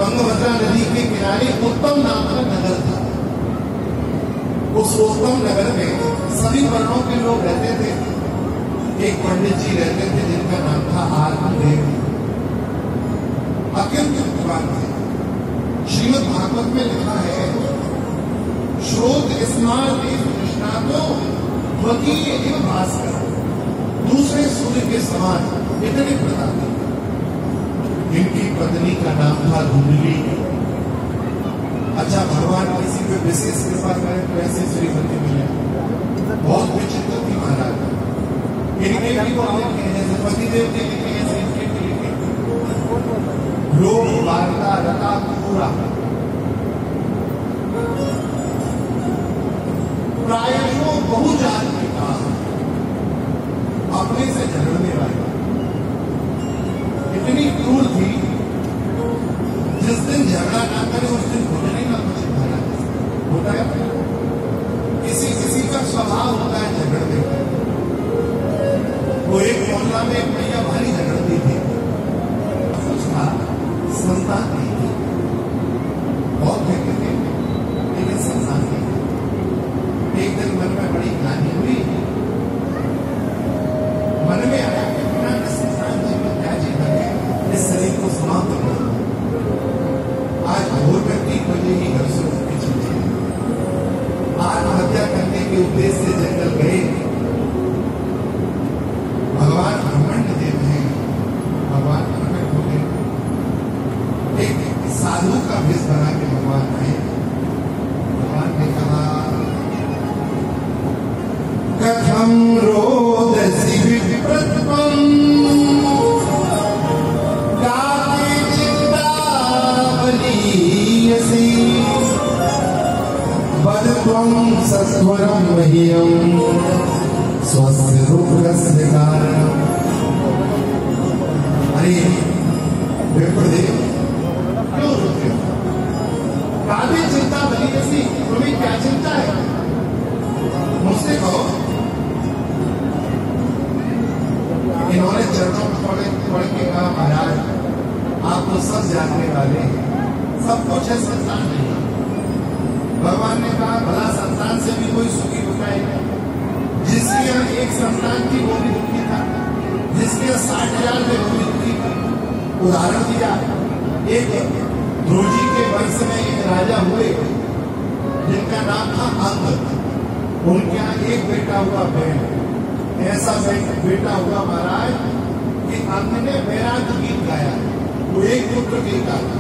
तुंगभद्रा नदी के किनारे उत्तम नाम का नगर था। उस उत्तम नगर में सभी वर्णों के लोग रहते थे। एक पंडित जी रहते थे जिनका नाम था आत्मदेव, अत्यंत विद्वान थे। श्रीमद् भागवत में लिखा है, श्रोत स्नान कृष्णातो वकीय एवं भास्कर, दूसरे सूर्य के समान इतने प्रतापी। इनकी पत्नी का नाम था धुंधली। अच्छा, भगवान किसी पे विशेष कृपा करें तो ऐसे श्रीमती मिले, बहुत विचित्र थी महाराज। इनके भी को लिखे हैं, जैसे पतिदेव के लिखे हैं, इनके भी लिखे। लोग वार्ता रता पूरा प्रायशो बहुजात के काम, अपने से झगड़ने वाले इतनी क्रूर थी, जिस दिन झगड़ा ना करे उस दिन भोजन ही ना कुछ खाना होता है। किसी किसी का स्वभाव होता है झगड़ने का। वो एक मोहल्ला में एक भैया भारी झगड़ती थी, उसका संतान नहीं थी, बहुत कहते थे लेकिन संतान नहीं थी। एक दिन मन में बड़ी कहानी हुई, मन में आया कि बिना संतान जीवन क्या जीवन है, इस शरीर को समाप्त करना। आज भोर में 3 बजे ही घर से उठ के चले, आत्महत्या करने के उद्देश्य से जंगल गए। भगवान ब्रह्मण्य देव हैं, भगवान प्रकट हो गए। एक साधु का भेष बना के भगवान आए। भगवान ने कहा, कथम रोदसी विप्रत्वम गाते चिंतावलीयसी बदत्वं सत्वरं मह्यं स्वस्य रुग्रस्य कारणम्। अरे विप्रदेव, क्यों रोते हो? गाते चिंतावलीयसी, तुम्हें क्या चिंता है? मुझसे कहो। इन्होंने चरणों पढ़ के कहा, महाराज आप तो सब जानने वाले हैं, सब कुछ है, संतान नहीं। भगवान ने कहा, भला संतान से भी कोई सुखी होता है? जिसके यहाँ एक संतान की वो भी दुखी था, जिसके यहाँ 60,000 में वो भी दुखी था। उदाहरण दिया, एक ध्रुव जी के वंश में एक राजा हुए जिनका नाम था अंग। उनके यहाँ एक बेटा हुआ बहन, ऐसा बेटा हुआ महाराज कि अंग ने वैराग्य गीत गाया। वो एक पुत्र गीत गाया,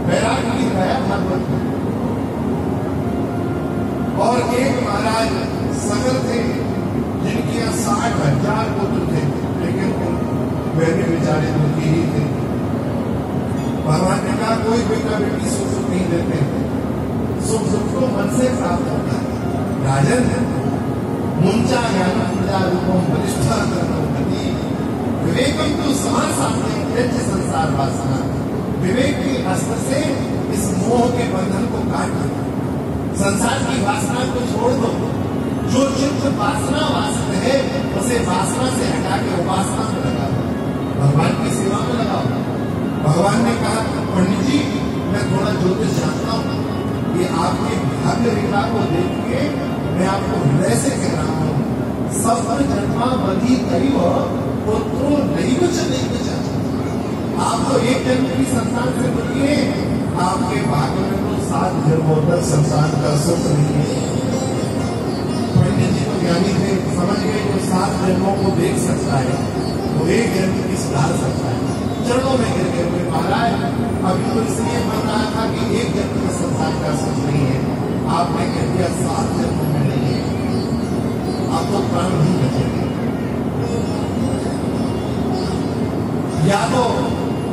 वैराग्य गीत गाया भागवत में। और एक महाराज सगर थे जिनके यहाँ 60,000 पुत्र थे, लेकिन वे भी बेचारे दुखी ही थे। भगवान ने कहा, कोई बेटा बेटी सुख सुख नहीं देते, सुख सुख को मन से प्राप्त होता है। राजन मुंचा ज्ञान प्रजा रूपम वरिष्ठा कर्मवती विवेकम तो समाज सामने त्यज संसार वासना। विवेक के अस्त्र से इस मोह के बंधन को काट दो, संसार की वासना को छोड़ दो। जो चित्त वासना वासित है उसे वासना से हटा के उपासना में लगा दो, भगवान की सेवा में लगाओ। भगवान ने कहा, पंडित जी मैं थोड़ा ज्योतिष जानता हूँ, ये आपके भाग्य रेखा को देख के मैं आपको हृदय से कह रहा हूँ, सफर जन्मावधि दैव पुत्रो नैव च नैव च। आप तो एक जन्म की संतान से बनी है, आपके भाग्य में तो 7 जन्मों तक संतान का सुख नहीं है। पंडित जी तो ज्ञानी थे, समझ गए जो 7 जन्मों को देख सकता है वो एक जन्म की सुधार सकता है। चरणों में गिर गए हुए, महाराज अभी तो इसलिए बन रहा था कि एक जन्म में संसार का सुख नहीं है, आपने कह दिया 7 जन्म में नहीं है, आप तो प्राण नहीं बचेंगे। या तो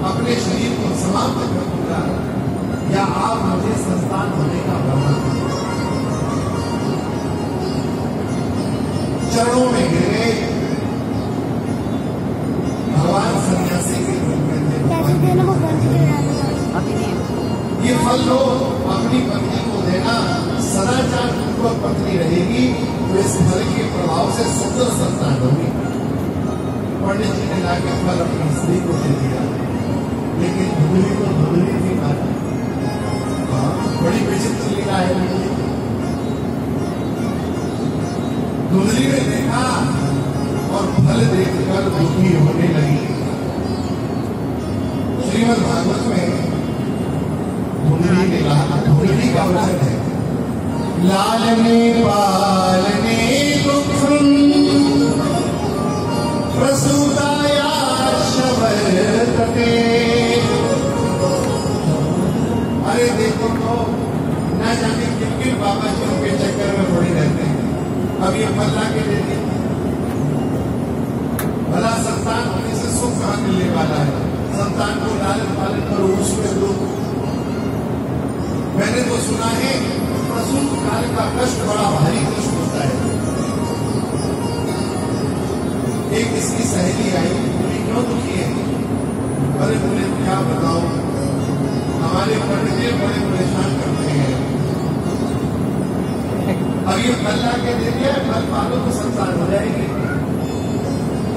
अपने शरीर को समाप्त कर दूंगा, या आप मुझे संतान होने का वरदान दें। चरणों में गिर गए। भगवान सन्यासी के रूप में ये फल लो, अपनी पत्नी को देना, सदाचार पूर्वक पत्नी रहेगी तो इस फल के प्रभाव से सुंदर संतान होगी। पंडित जी ने लाके फल अपनी स्त्री को दे दिया। श्रीमद् भागवत में धुंधली का वचन है, लालने पालने दुखम प्रसूताया शवर्तते। अरे देखो तो ना जाने किन किन बाबा जी के चक्कर में पड़े रहते हैं। अब ये पल्ला के देते भला संतान होने से सुख कहाँ मिलने वाला है? संतान को लालन पालन करो, उसमें दो। मैंने तो सुना है प्रसूत काल का कष्ट बड़ा भारी कष्ट होता है। एक इसकी सहेली आई, बोली क्यों दुखी है? अरे बोले क्या बताओ, हमारे पंडित बड़े परेशान करते हैं। अब ये पल्ला के दे दिया, फल पालो तो संसार हो जाएगी।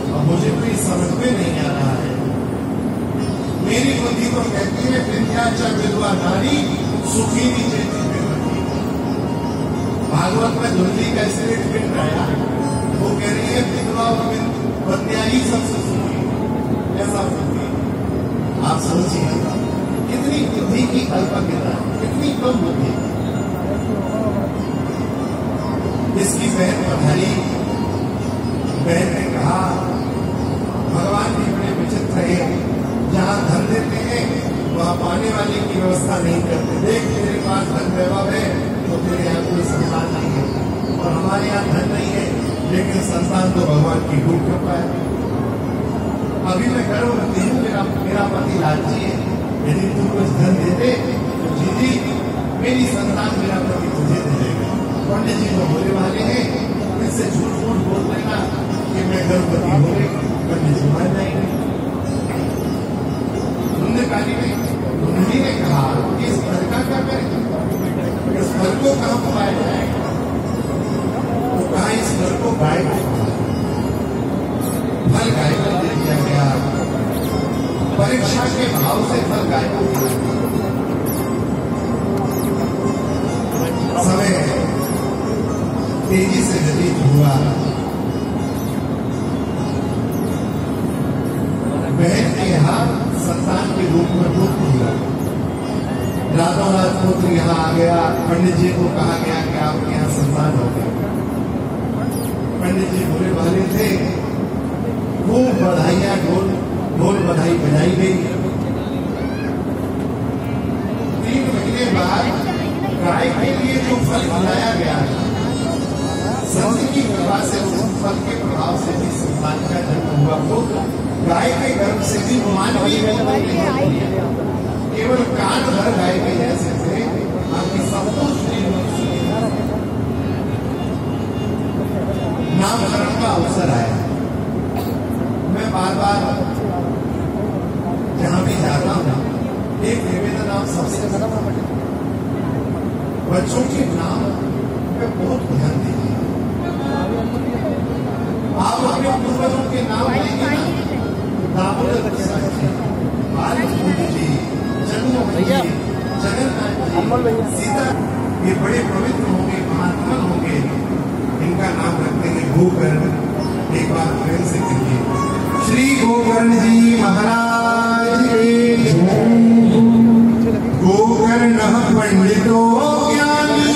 अब मुझे कोई समझ में नहीं आ रहा है। मेरी बुद्धि तो कहती है विद्याचा विधवा नारी सुखी भी चेती में। भागवत में धुंधली का स्टेटमेंट आया, वो कह रही है विधवा और बंदिया ही सबसे सुखी। ऐसा बुद्धि आप समझिए, कितनी बुद्धि की अल्पज्ञता, कितनी कम बुद्धि। इसकी बहन पधारी, बहन ने कहा भगवान भी बड़े विचित्र है, जहाँ धन देते हैं वहाँ पाने वाले की व्यवस्था नहीं करते। देख तेरे पास धन वैभव है तो तेरे यहाँ कोई संतान नहीं है, और हमारे यहाँ धन नहीं है लेकिन संतान तो भगवान की खूब कृपा है। अभी मैं गर्भवती हूँ, मेरा पति लालची है, यदि तू कुछ धन दे दे तो जीजी मेरी संतान मेरा पति तुझे दे देगा। पंडित जी तो होने वाले हैं, इससे झूठ मूठ बोल देना कि मैं गर्भवती हो गई, पंडित जी मान जाएंगे। धुंधली में धुंधली ने कहा इस फल का क्या करें, इस फल को कहाँ पकाया जाएगा? तो कहा इस फल को गाय को, फल गाय को दे दिया गया। परीक्षा के भाव से फल गाय को दिया। समय तेजी से व्यतीत हुआ। बहन के यहाँ संतान के रूप में पुत्र हुआ। रातों रात पुत्र यहाँ आ गया। पंडित जी को कहा गया कि आपके यहाँ संतान हो गया। पंडित जी भोले भाले थे, खूब बधाइयां ढोल बधाई बजाई गई। 3 महीने बाद गाय के लिए जो फल खिलाया गया, संत की कृपा से उस फल के प्रभाव से भी संतान का जन्म हुआ। तो गाय के गर्भ से भी मानवीय केवल कान भर गाय के जैसे थे, बाकी सब कुछ नामकरण का अवसर आया। मैं बार बार जहां भी जाता हूं, एक निवेदन आप सबसे बच्चों के नाम पे बहुत ध्यान दीजिए। आप अपने पूर्वजों के नाम लेंगे ना, जगन्नाथ जी, सीता, ये बड़े पवित्र होंगे, महात्मा होंगे, इनका नाम रखते हैं गोकर्ण। एक बार प्रेम से कहिए श्री गोकर्ण जी महाराज के। गोकर्ण पंडितो ज्ञानी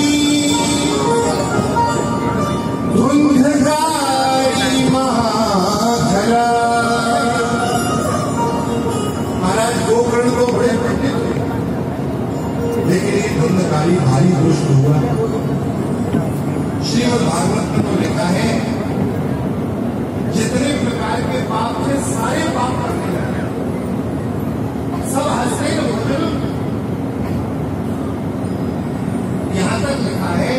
धुंधकारी महाधरा। महाराज गोकर्ण तो बड़े पंडित थे, लेकिन ये धुंधकारी भारी दुष्ट हुआ। श्रीमद् भागवत में तो लिखा है जितने प्रकार के पाप थे सारे पाप करने लगे, सब हंसने लगे। यहां तक लिखा है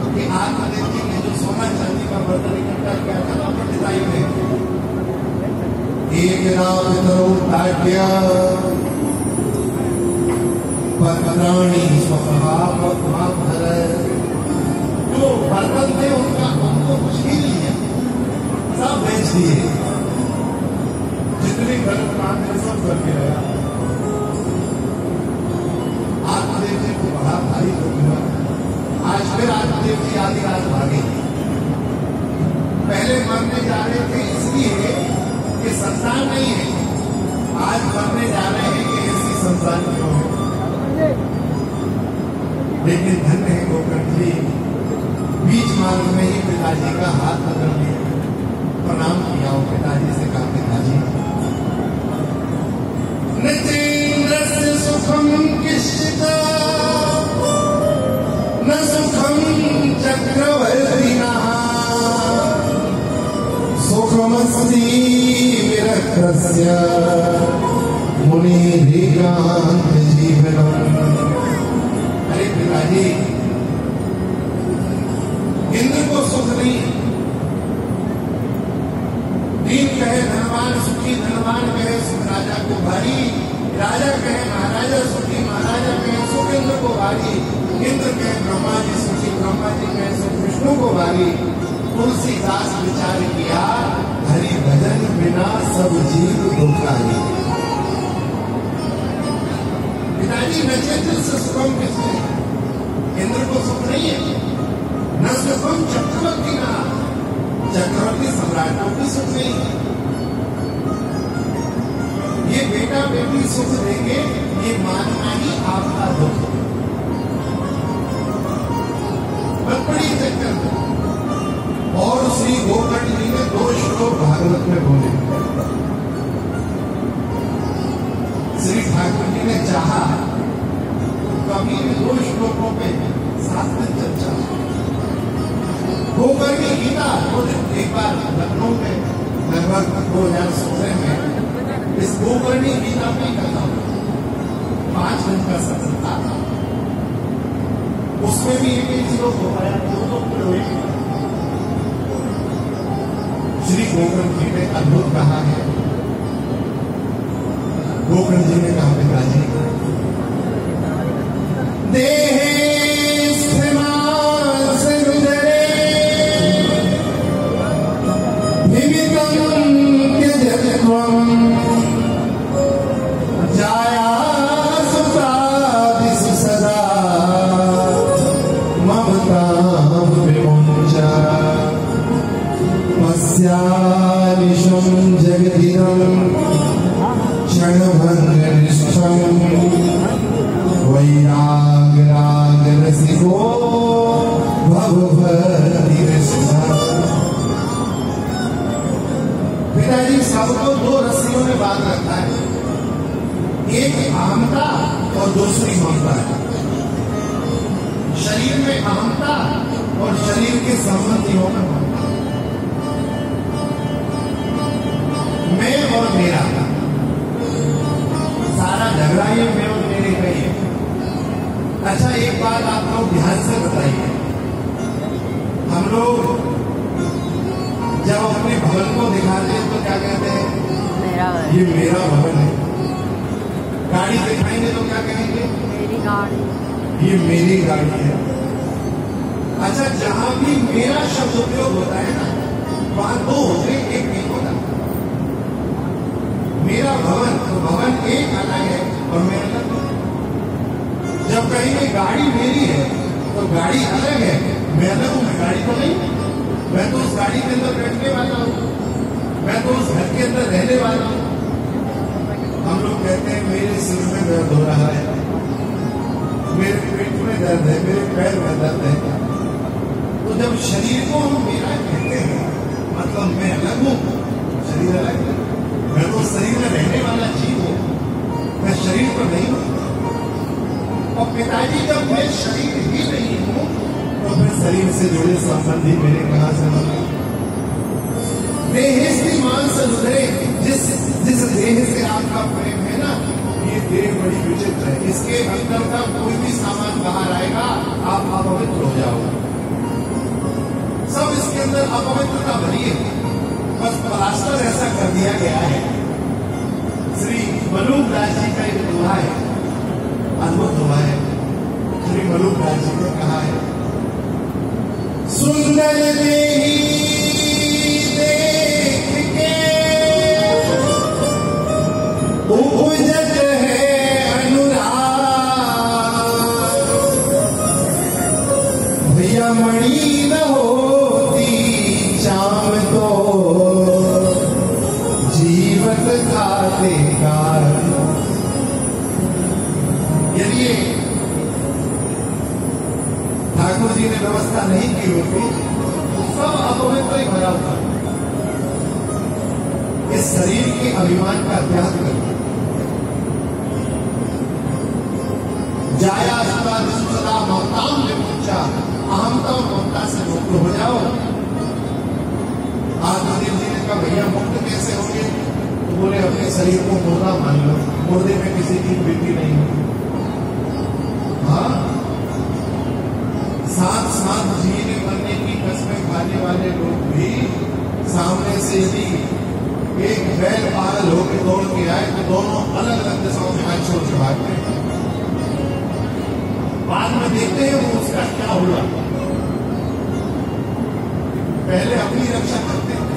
कि आत्मदेव जी ने जो सोना चांदी का बर्तन इकट्ठा किया था ना पंडिताई में, एक नाम करो ताट्या पत्राणी जो बर्तन थे उनका हमको छीन लिया, सब बेच दिए, जितने गलत काम थे सब करके रहा। आत्मदेव जी को बड़ा भारी दुख हुआ। आज फिर आत्मदेव जी आधी रात भागे। पहले मरने जा रहे थे इसलिए कि संतान नहीं है, आज मरने जा रहे हैं कि परेशान क्यों है। लेकिन धन्य है गोकर्ण जी, बीच मार्ग में ही पिताजी का हाथ पकड़ लिया, प्रणाम किया और पिताजी से कहा, पिताजी नृत्येन्द्रस्य सुखम किश्चित् न सुखम चक्रवर्तिनः सुखमस्ति विरक्तस्य मुनिरेकान्त जीवनम्। अरे पिताजी, इंद्र को सुख नहीं, दीन कहे धनवान सुखी, धनवान कहे सुख राजा को भारी, राजा कहे महाराजा सुखी, महाराजा कहे सुख इंद्र को भारी, इंद्र कहे ब्रह्मा जी सुखी, ब्रह्मा जी कहे सुख विष्णु को भारी। तुलसीदास विचार किया, हरि भजन बिना सब जीव दुखारी। पिताजी नक्षत्र से सुखम किसने, इंद्र को सुख नहीं है, न सुखम चक्रवर्ती ना, चक्रवर्ती सम्राटों की सुख नहीं। ये बेटा बेटी सुख देंगे, ये मानना ही आपका दुख है। बड़ी चक्कर। और श्री गोकर्ण जी ने 2 श्लोक भागवत में बोले। श्री ठाकुर जी ने चाहा कभी भी 2 श्लोकों पे साथ में चर्चा। गोकर्ण गीता एक बार लखनऊ में लगभग 2016 में इस गोकर्णी गीता में कथा 5 दिन का सत्र था। उसमें भी एक श्लोक हो पाया, 2 श्री गोकर्ण जी ने अद्भुत कहा है। गोकर्ण जी ने कहा, पिताजी जाया सुतादिषु सदा ममतां विमुञ्च पश्यानिशं जगदिदं क्षणभङ्गनिष्ठं वैराग्यरसिको भवभक्तिरसिकः। पिताजी सबको 2 रस्सियों में बांध रखा है, एक अहमता और दूसरी ममता है। शरीर में अहमता और शरीर के संबंधियों में ममता। मैं और मेरा सारा झगड़ा ये मैं और मेरे का ही है। अच्छा, एक बात आप लोग ध्यान से बताइए, हम लोग जब अपने भवन को दिखाते हैं तो क्या कहते हैं, ये मेरा भवन है। गाड़ी दिखाएंगे तो क्या कहेंगे, मेरी गाड़ी, ये मेरी गाड़ी है। अच्छा, जहां भी मेरा शब्द उपयोग होता है ना, वहां 2 होते हैं, एक नहीं होता। मेरा भवन, तो भवन एक अलग है और मैं अलग हूं। जब कहेंगे गाड़ी मेरी है तो गाड़ी अलग है, मैं अलग हूं, मैं गाड़ी तो नहीं। मैं तो उस गाड़ी के अंदर बैठने वाला हूं, मैं तो उस घर के अंदर रहने वाला हूं। हम लोग कहते हैं मेरे सिर में दर्द हो रहा है, मेरे पेट में दर्द है, मेरे पैर में दर्द है। तो जब शरीर को हम मेरा कहते हैं, मतलब मैं अलग हूं, शरीर अलग है। मैं तो शरीर में रहने वाला जीव हूं, मैं शरीर पर नहीं हूं। और पिताजी, जब मैं शरीर ही नहीं हूं तो फिर शरीर से जुड़े संबंधी मेरे कहां से होंगे। देह मांस उधरे, जिस देह से आपका प्रेम है ना, ये देह बड़ी विचित्र है। इसके अंदर का कोई भी सामान बाहर आएगा, आप अपवित्र हो जाओगे। सब इसके अंदर अपवित्रता भरी है, बस प्लास्टर ऐसा कर दिया गया है। श्री मलूक दास जी का एक दोहा है, अद्भुत दोहा है। श्री मलूक दास जी ने कहा है, सुंदर देही देख के उपजत है अनुराग, भैया मणि न होती चाम तो जीवत खाते का। ने व्यवस्था नहीं की होती तो सब अपवित्र ही भरा होता। इस शरीर के अभिमान का त्याग करके जाया सदा सदा ममताम विमुचा, अहमता और ममता से मुक्त हो जाओ। आत्मदेव जी ने कहा भैया मुक्त कैसे होंगे? तो बोले अपने शरीर को मुर्दा मान लो, मुर्दे में किसी की वृत्ति नहीं होती। हाँ, साथ साथ जीने मरने की कस्में खाने वाले लोग भी सामने से यदि एक बैल पागल होकर दौड़ के आए तो दोनों अलग अलग दिशाओं में हाथ छोड़ के भागते हैं। बाद में देखते हैं वो उसका क्या हुआ। पहले अपनी रक्षा करते हैं।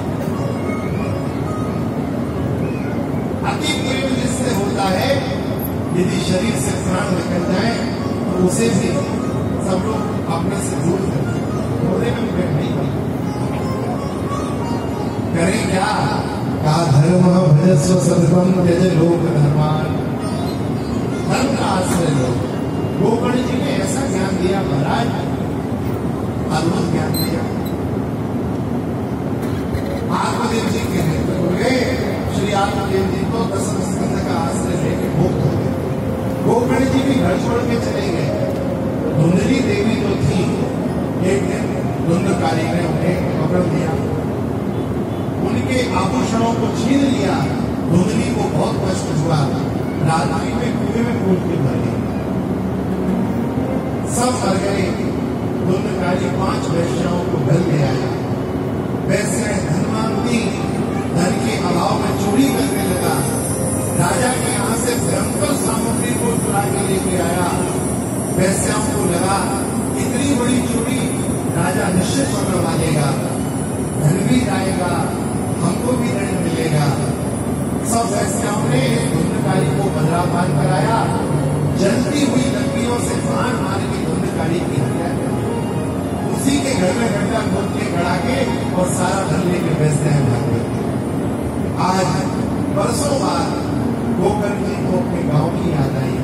अति प्रेम जिससे होता है, यदि शरीर से प्राण निकल जाए तो उसे भी सब लोग अपने से दूर करते हैं। मुर्दे में प्रेम नहीं करते। करें क्या? का धर्म भजस्व सततम त्यज लोक धर्मान। धर्म का आश्रय लो। गोकर्ण जी ने ऐसा ज्ञान दिया महाराज, अद्भुत ज्ञान दिया। आत्मदेव जी के नेतृत्व में श्री आत्मदेव जी को दशम स्कंद का आश्रय लेके मुक्त हो गए। गोकर्ण जी भी घर छोड़ के चले गए। धुंधली देवी जो थी, एक दिन धुंधकारी ने उन्हें पकड़ लिया, उनके आभूषणों को छीन लिया। धुंधली को बहुत कष्ट हुआ। रात्रि में कुएं में कूद के मर गई। सब मर गए। धुंधकारी 5 वैश्याओं को घर ले आया। वैसे धनवानती धन के अभाव में चोरी करने लगा। राजा के यहाँ से भयंकर सामग्री को चुरा के लेके आया। वैश्याओं को लगा इतनी बड़ी चोरी राजा निश्चित पकड़वा देगा, धन भी जाएगा, हमको भी दंड मिलेगा। सब वैश्याओं ने धुंधकारी को बदलापान कराया। जलती हुई लकड़ियों से बाण मार के धुंधकारी की हत्या कर, उसी के घर में गड्ढा खोद के गड़ा के और सारा धन लेके वैश्याएं भाग गए। आज बरसों बाद गोकर्ण जी को अपने गांव की याद आई।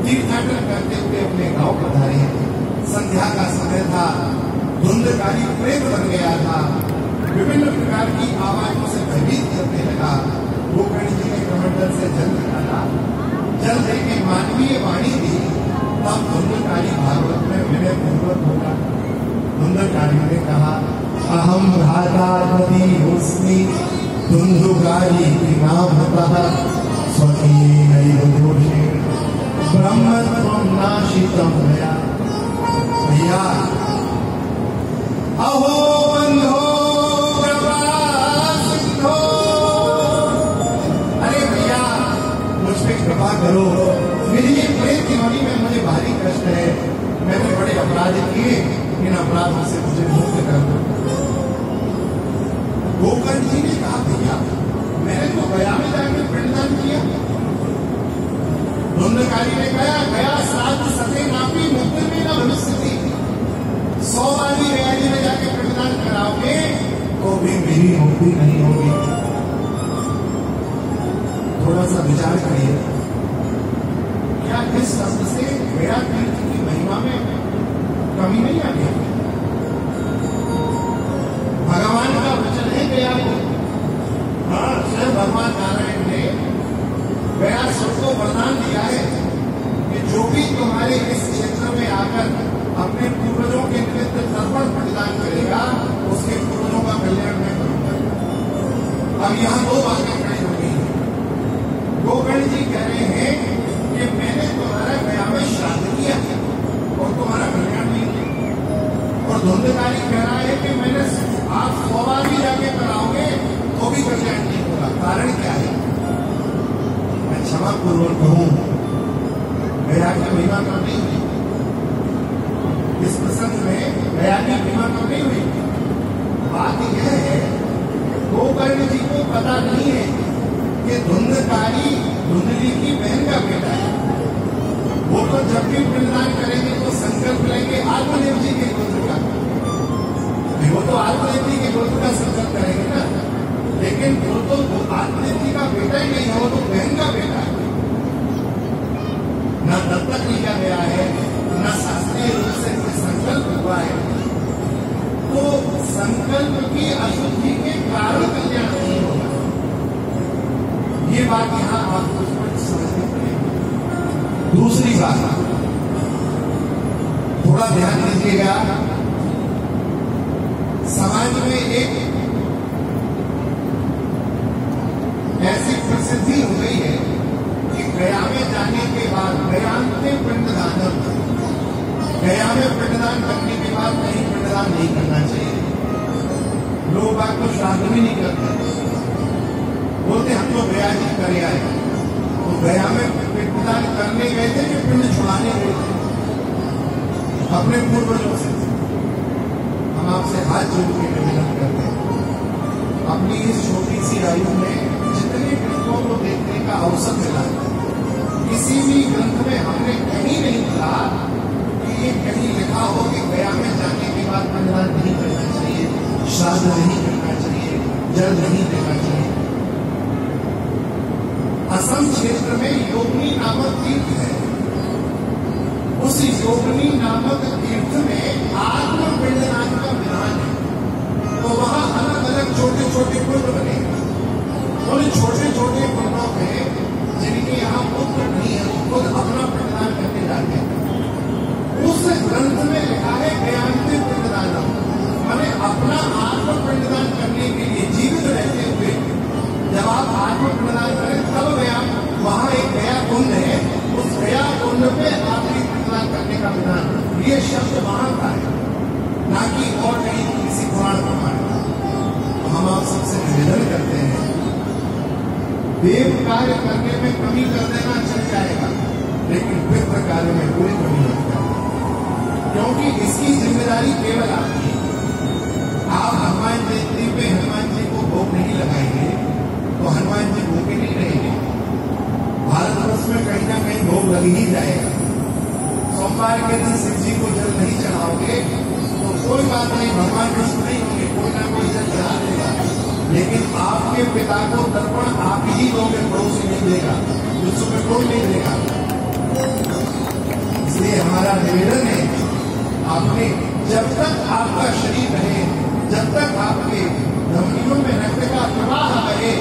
तीर्थाटन करते हुए अपने गांव पधारे। संध्या का समय था। धुंधकारी प्रेत बन गया था। विभिन्न प्रकार की आवाजों से भयभीत करने लगा। गोकर्ण जी ने कमंडल से जल निकाला। जल देके मानवीय वाणी दी। तब धुंधकारी भागवत में विनय पूर्वक बोला। धुंधकारी ने कहा अहम भ्रातापति होस्मि धुंधुकारी नामतः स्वकीय दोषे ब्रह्मत्वं नाशितं मया। भैया अहो बंधो कृपा सिंधो, अरे भैया मुझ पे कृपा करो। मेरी ये प्रेत की वाणी में मुझे भारी कष्ट है। मैंने बड़े अपराध किए, इन अपराधों से मुझे मुक्त कर दो। गोकर्ण जी ने कहा भैया मैंने तो गया में जाकर पिंडदान किया। धुंधकारी ने कहा गया श्राद्ध सते नापी मुक्ति में न भविष्य थी। 100 बार भी गया जी में जाके पिंडदान कराओगे तो भी मेरी मुक्ति नहीं होगी। थोड़ा सा विचार करिए, क्या इस शब्द से गया तीर्थ की महिमा में कमी नहीं आ गई? भगवान का वचन है गया को। हाँ, स्वयं भगवान नारायण ने गया सबको वरदान दिया है कि जो भी तुम्हारे इस क्षेत्र में आकर अपने पूर्वजों के निमित्त तर्पण प्रदान करेगा उसके पूर्वजों का कल्याण मैं करूंगा। अब यहाँ 2 बातें खड़ी हो गई। गोकर्ण जी कह रहे हैं कि मैंने तुम्हारा गया में श्राद्ध किया और तुम्हारा कल्याण नहीं किया। और धुंधकारी कह रहा है कि मैंने आप 100 बार भी जाके कराओगे तो भी कल्याण नहीं होगा। कारण क्या है? मैं क्षमा पूर्वक कहूं, गया की महिमा कम नहीं हुई। इस प्रसंग में गया की महिमा कम नहीं हुई। बात यह है गोकर्ण जी को पता नहीं है कि धुंधकारी धुंधली की बहन का बेटा है। वो तो जब भी पिंडदान करेंगे तो संकल्प लेंगे आत्मदेव जी के गोत्र का। वो तो आत्मदेव जी के गोत्र का संकल्प करेंगे ना। लेकिन वो तो आत्मदेव जी का बेटा ही नहीं है, वो तो बहन का बेटा है। न दत्तक लिया गया है, न शास्त्रीय रूप से कोई संकल्प हुआ है। बात थोड़ा ध्यान दीजिएगा, समाज में एक ऐसी प्रसिद्धि हो गई है कि गया में जाने के बाद गयांते पिंडदान, गया में पिंडदान करने के बाद कहीं पिंडदान नहीं करना चाहिए। लोग बात को श्राद्ध भी नहीं करते, बोलते हम तो गया जी कर आए। तो गया में पिंडदान करने गए थे कि पिंड छुड़ाने गए थे अपने पूर्वजों से? हम आपसे हाथ जोड़ के निवेदन करते हैं, अपनी इस छोटी सी आयु में जितने ग्रंथों को देखने का अवसर मिला, किसी भी ग्रंथ में हमने कहीं नहीं पढ़ा कि ये कहीं लिखा हो कि गया में जाने के बाद पिंडदान नहीं करना चाहिए, श्राद्ध नहीं करना चाहिए, जल नहीं देना चाहिए। असम क्षेत्र में योगिनी नामक तीर्थ है, उस योगिनी नामक तीर्थ में आत्म पिंडदान का विधान है। तो वहां अलग अलग छोटे छोटे कुंड बने, उन छोटे छोटे कुंडों में जिनके यहाँ पुत्र नहीं है वो खुद अपना पिंडदान करके जाते हैं। उस ग्रंथ में लिखा है गयांते पिंडदान, मैंने अपना आत्म पिंडदान करने के लिए जीवित रहते हुए जब आप आत्म पिंडदान करें तब गया, वहां एक गया कुंड है, उस गया कुंड पे आखिरी पिंडदान करने का विधान, ये शब्द वहां का है, ना कि और कहीं किसी पुराण प्रमाण का। तो हम आप सबसे निवेदन करते हैं, देव कार्य करने में कमी कर देना चल जाएगा, लेकिन पितृ कार्य में कोई कमी नहीं करना, क्योंकि इसकी जिम्मेदारी केवल आपकी है। आप हनुमान जयंती पे हनुमान जी को भोग नहीं लगाएंगे तो हनुमान जी भूखे नहीं रहेंगे। भारतवर्ष में कहीं ना कहीं भोग लग ही जाएगा। सोमवार के दिन शिव जी को जल नहीं चढ़ाओगे तो कोई बात नहीं, भगवान कृष्ण नहीं होंगे, कोई ना कोई जल चढ़ा देगा, लेकिन आपके पिता को तर्पण आप ही दोगे, पड़ोसी नहीं देगा, विश्व में कोई नहीं देगा। इसलिए हमारा निवेदन है, आपने जब तक आपका शरीर रहे, जब तक आपके धमनियों में रक्त का प्रवाह रहे,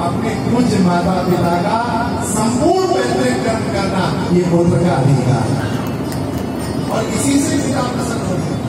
अपने पूज्य माता पिता का संपूर्ण पैतृक कर्म करना ये पुत्र का अधिकार है, और इसी से पिता प्रसन्न होते हैं।